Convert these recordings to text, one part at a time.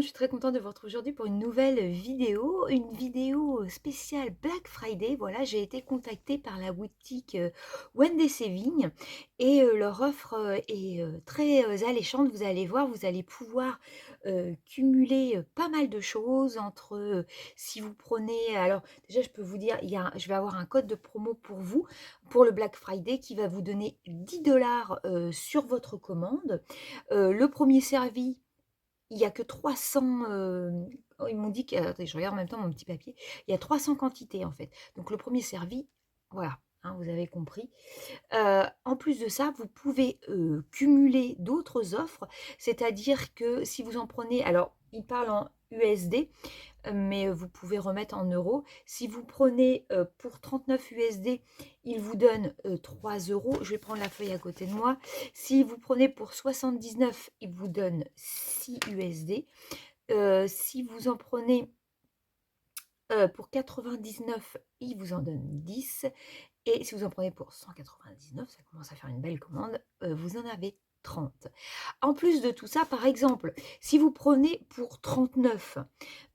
je suis très contente de vous retrouver aujourd'hui pour une vidéo spéciale Black Friday. Voilà, j'ai été contactée par la boutique Wendy Saving et leur offre est très alléchante. Vous allez voir, vous allez pouvoir cumuler pas mal de choses entre si vous prenez, alors déjà je peux vous dire, je vais avoir un code de promo pour vous pour le Black Friday qui va vous donner 10 $ sur votre commande. Le premier servi, il y a que 300, oh, ils m'ont dit que attendez, je regarde en même temps mon petit papier. Il y a 300 quantités, en fait. Donc le premier servi, voilà, hein, vous avez compris. En plus de ça, vous pouvez, cumuler d'autres offres, c'est-à-dire que si vous en prenez, alors ils parlent en USD, mais vous pouvez remettre en euros. Si vous prenez, pour 39 USD, ils vous donnent, 3 €. Je vais prendre la feuille à côté de moi. Si vous prenez pour 79, ils vous donnent 6 USD. Si vous en prenez, pour 99, ils vous en donnent 10. Et si vous en prenez pour 199, ça commence à faire une belle commande, vous en avez 30. En plus de tout ça, par exemple, si vous prenez pour 39,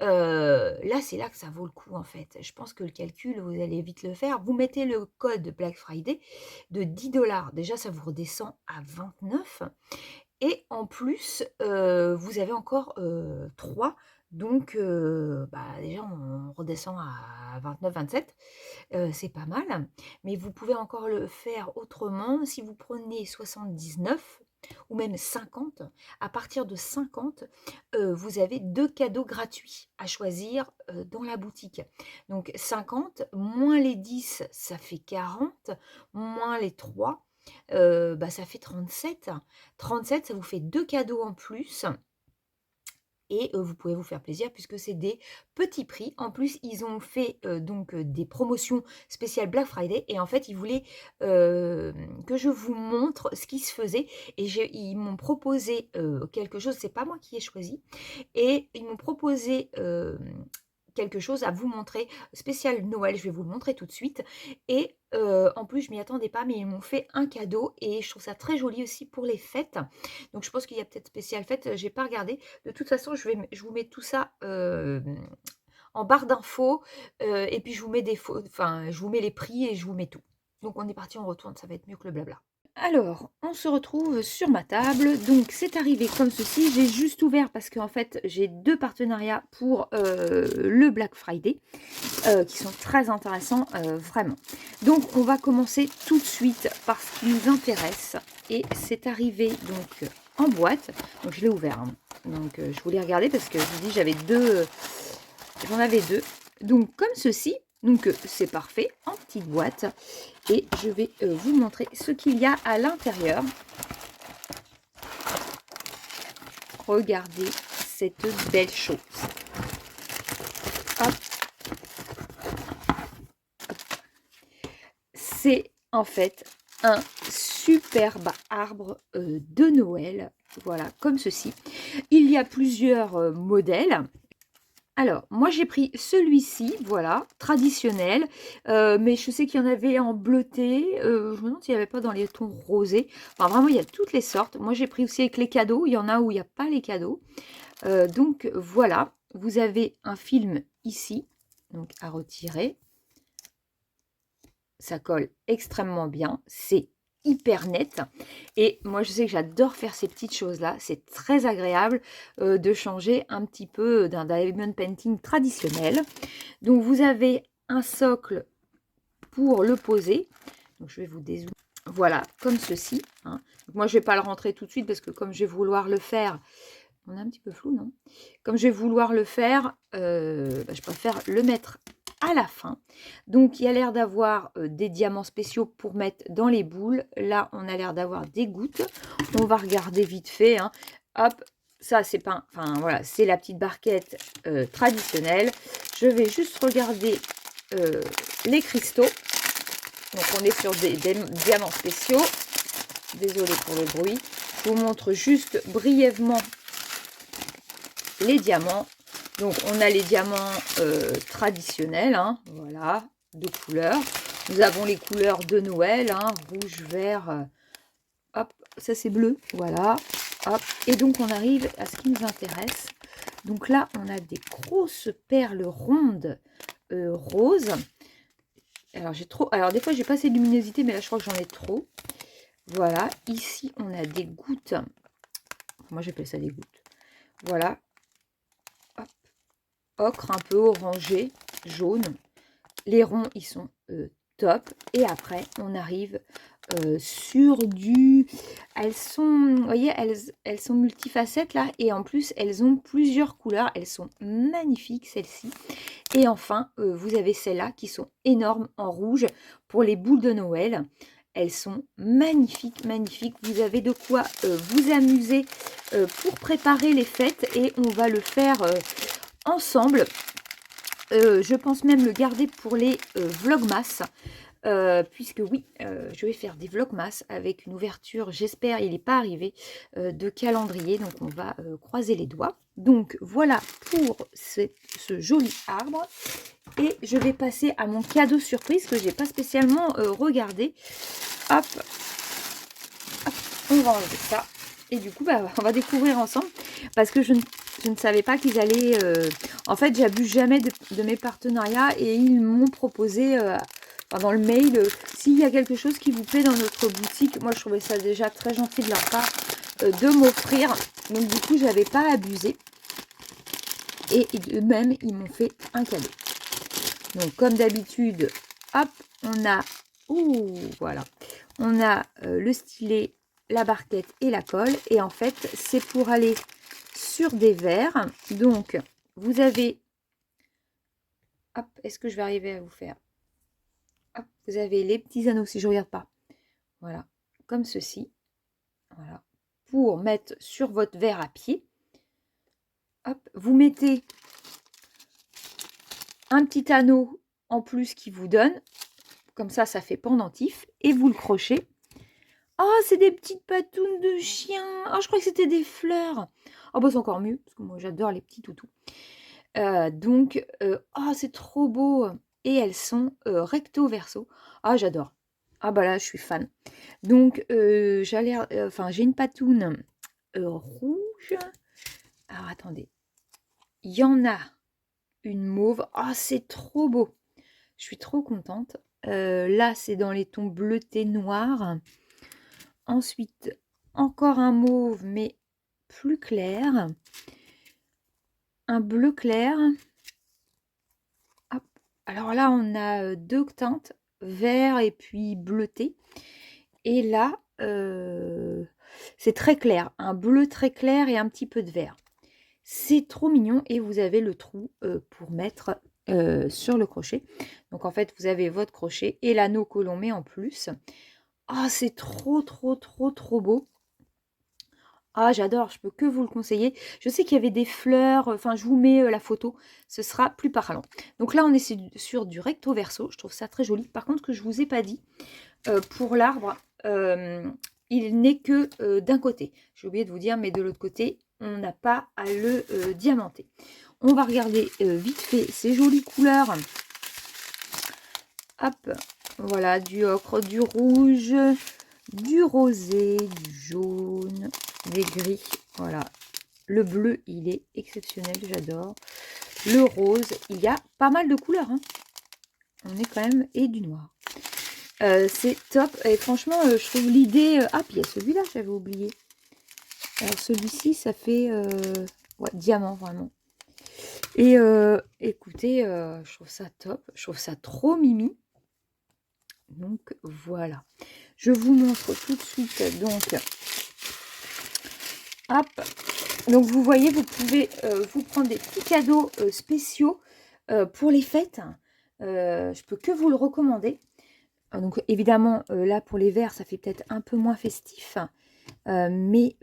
là, c'est là que ça vaut le coup, en fait. Je pense que le calcul, vous allez vite le faire. Vous mettez le code Black Friday de 10 $. Déjà, ça vous redescend à 29 et en plus, vous avez encore, 3, donc déjà on redescend à 29-27, c'est pas mal. Mais vous pouvez encore le faire autrement. Si vous prenez 79 ou même 50, à partir de 50, vous avez 2 cadeaux gratuits à choisir, dans la boutique. Donc 50 moins les 10, ça fait 40, moins les 3, ça fait 37. 37, ça vous fait 2 cadeaux en plus et vous pouvez vous faire plaisir puisque c'est des petits prix. En plus, ils ont fait, des promotions spéciales Black Friday et en fait, ils voulaient, que je vous montre ce qui se faisait et ils m'ont proposé, quelque chose, c'est pas moi qui ai choisi et ils m'ont proposé, quelque chose à vous montrer, spécial Noël, je vais vous le montrer tout de suite et en plus je m'y attendais pas, mais ils m'ont fait un cadeau et je trouve ça très joli aussi pour les fêtes. Donc je pense qu'il y a peut-être spécial fête, j'ai pas regardé. De toute façon, je vous mets tout ça, en barre d'infos, et puis je vous mets je vous mets les prix et je vous mets tout. Donc on est parti, on retourne, ça va être mieux que le blabla. Alors, on se retrouve sur ma table. Donc, c'est arrivé comme ceci. J'ai juste ouvert parce qu'en fait, j'ai 2 partenariats pour le Black Friday qui sont très intéressants, vraiment. Donc, on va commencer tout de suite par ce qui nous intéresse. Et c'est arrivé donc en boîte. Donc, je l'ai ouvert, hein. Donc, je voulais regarder parce que je vous dis, j'en avais deux. Donc, comme ceci. Donc, c'est parfait, en petite boîte. Et je vais vous montrer ce qu'il y a à l'intérieur. Regardez cette belle chose. Hop. C'est en fait un superbe arbre de Noël. Voilà, comme ceci. Il y a plusieurs modèles. Alors, moi j'ai pris celui-ci, voilà, traditionnel, mais je sais qu'il y en avait en bleuté, je me demande s'il n'y avait pas dans les tons rosés. Enfin, vraiment, il y a toutes les sortes. Moi, j'ai pris aussi avec les cadeaux. Il y en a où il n'y a pas les cadeaux. Donc, voilà, vous avez un film ici, donc à retirer. Ça colle extrêmement bien. C'est hyper net et moi je sais que j'adore faire ces petites choses là, c'est très agréable de changer un petit peu d'un diamond painting traditionnel. Donc vous avez un socle pour le poser, donc je vais vous dézoomer, voilà, comme ceci, hein. Donc moi je vais pas le rentrer tout de suite parce que comme je vais vouloir le faire, on est un petit peu flou, non? Comme je vais vouloir le faire, je préfère le mettre à la fin. Donc, il y a l'air d'avoir des diamants spéciaux pour mettre dans les boules. Là, on a l'air d'avoir des gouttes. On va regarder vite fait, hein. Hop, ça, c'est pas... Enfin, voilà, c'est la petite barquette traditionnelle. Je vais juste regarder les cristaux. Donc, on est sur des diamants spéciaux. Désolée pour le bruit. Je vous montre juste brièvement les diamants. Donc, on a les diamants traditionnels, hein, voilà, de couleurs. Nous avons les couleurs de Noël, hein, rouge, vert, hop, ça c'est bleu, voilà, hop. Et donc, on arrive à ce qui nous intéresse. Donc là, on a des grosses perles rondes roses. Alors, j'ai trop... Alors, des fois, j'ai pas assez de luminosité, mais là, je crois que j'en ai trop. Voilà. Ici, on a des gouttes. Moi, j'appelle ça des gouttes. Voilà. Hop. Ocre, un peu orangé, jaune. Les ronds, ils sont top. Et après, on arrive sur du... Elles sont, vous voyez, elles sont multifacettes là. Et en plus, elles ont plusieurs couleurs. Elles sont magnifiques, celles-ci. Et enfin, vous avez celles-là qui sont énormes en rouge pour les boules de Noël. Elles sont magnifiques, magnifiques. Vous avez de quoi vous amuser pour préparer les fêtes. Et on va le faire ensemble. Je pense même le garder pour les vlogmas. Puisque oui, je vais faire des vlogmas avec une ouverture, j'espère, il n'est pas arrivé, de calendrier. Donc on va croiser les doigts. Donc voilà pour ce joli arbre. Et je vais passer à mon cadeau surprise que j'ai pas spécialement regardé. Hop, hop, on va enlever ça. Et du coup, bah, on va découvrir ensemble. Parce que je ne savais pas qu'ils allaient... En fait, j'abuse jamais de mes partenariats. Et ils m'ont proposé... dans le mail, s'il y a quelque chose qui vous plaît dans notre boutique, moi je trouvais ça déjà très gentil de leur part de m'offrir. Donc du coup, je n'avais pas abusé. Et eux-mêmes, ils m'ont fait un cadeau. Donc comme d'habitude, hop, on a, ouh, voilà, on a le stylet, la barquette et la colle. Et en fait, c'est pour aller sur des verres. Donc, vous avez, hop, est-ce que je vais arriver à vous faire? Hop, vous avez les petits anneaux, si je ne regarde pas. Voilà, comme ceci. Voilà, pour mettre sur votre verre à pied. Hop, vous mettez un petit anneau en plus qui vous donne. Comme ça fait pendentif. Et vous le crochez. Oh, c'est des petites patounes de chien. Oh, je crois que c'était des fleurs. Oh, bah c'est encore mieux, parce que moi j'adore les petits toutous. Oh, c'est trop beau. Et elles sont recto verso. Ah, j'adore. Ah bah là, je suis fan. Donc, j'ai une patoune rouge. Alors, attendez. Il y en a une mauve. Ah, c'est trop beau. Je suis trop contente. Là, c'est dans les tons bleutés noirs. Ensuite, encore un mauve, mais plus clair. Un bleu clair. Hop. Alors là, on a deux teintes, vert et puis bleuté. Et là, c'est très clair. Un bleu très clair et un petit peu de vert. C'est trop mignon et vous avez le trou pour mettre sur le crochet. Donc en fait, vous avez votre crochet et l'anneau que l'on met en plus. Ah, c'est trop, trop, trop, trop beau. Ah, j'adore, je peux que vous le conseiller. Je sais qu'il y avait des fleurs, enfin, je vous mets la photo, ce sera plus parlant. Donc là, on est sur du recto verso, je trouve ça très joli. Par contre, ce que je ne vous ai pas dit, pour l'arbre, il n'est que d'un côté. J'ai oublié de vous dire, mais de l'autre côté, on n'a pas à le diamanter. On va regarder vite fait ces jolies couleurs. Hop, voilà, du ocre, du rouge, du rosé, du jaune, des gris. Voilà, le bleu, il est exceptionnel, j'adore. Le rose, il y a pas mal de couleurs. Hein. On est quand même, et du noir. C'est top. Et franchement, je trouve l'idée... Ah, puis il y a celui-là, j'avais oublié. Alors, celui-ci, ça fait... Ouais, diamant, vraiment. Et écoutez, je trouve ça top. Je trouve ça trop mimi. Donc, voilà. Je vous montre tout de suite, donc... Hop. Donc, vous voyez, vous pouvez vous prendre des petits cadeaux spéciaux pour les fêtes. Je peux que vous le recommander. Donc évidemment, là pour les verres, ça fait peut-être un peu moins festif. Mais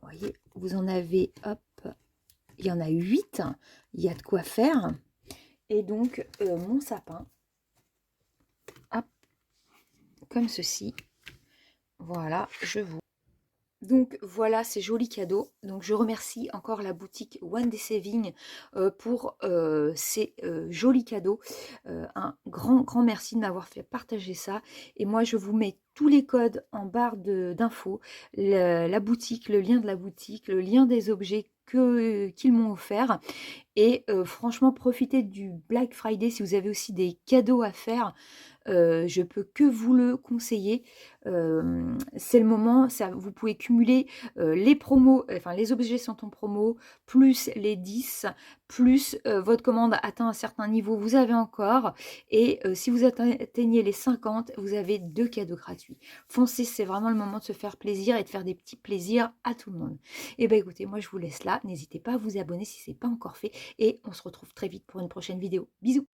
voyez, vous en avez, hop, il y en a 8. Il y a de quoi faire. Et donc, mon sapin, hop, comme ceci. Voilà, je vous... Donc voilà ces jolis cadeaux. Donc je remercie encore la boutique One Day Saving pour ces jolis cadeaux. Un grand merci de m'avoir fait partager ça. Et moi je vous mets tous les codes en barre d'infos, la boutique, le lien de la boutique, le lien des objets qu'ils m'ont offert. Et franchement, profitez du Black Friday si vous avez aussi des cadeaux à faire. Je peux que vous le conseiller. C'est le moment, ça vous pouvez cumuler, les promos, enfin les objets sont en promo, plus les 10, plus, votre commande atteint un certain niveau, vous avez encore et si vous atteignez les 50, vous avez 2 cadeaux gratuits. Foncez, c'est vraiment le moment de se faire plaisir et de faire des petits plaisirs à tout le monde. Et bah, écoutez, moi je vous laisse là. N'hésitez pas à vous abonner si ce n'est pas encore fait et on se retrouve très vite pour une prochaine vidéo. Bisous!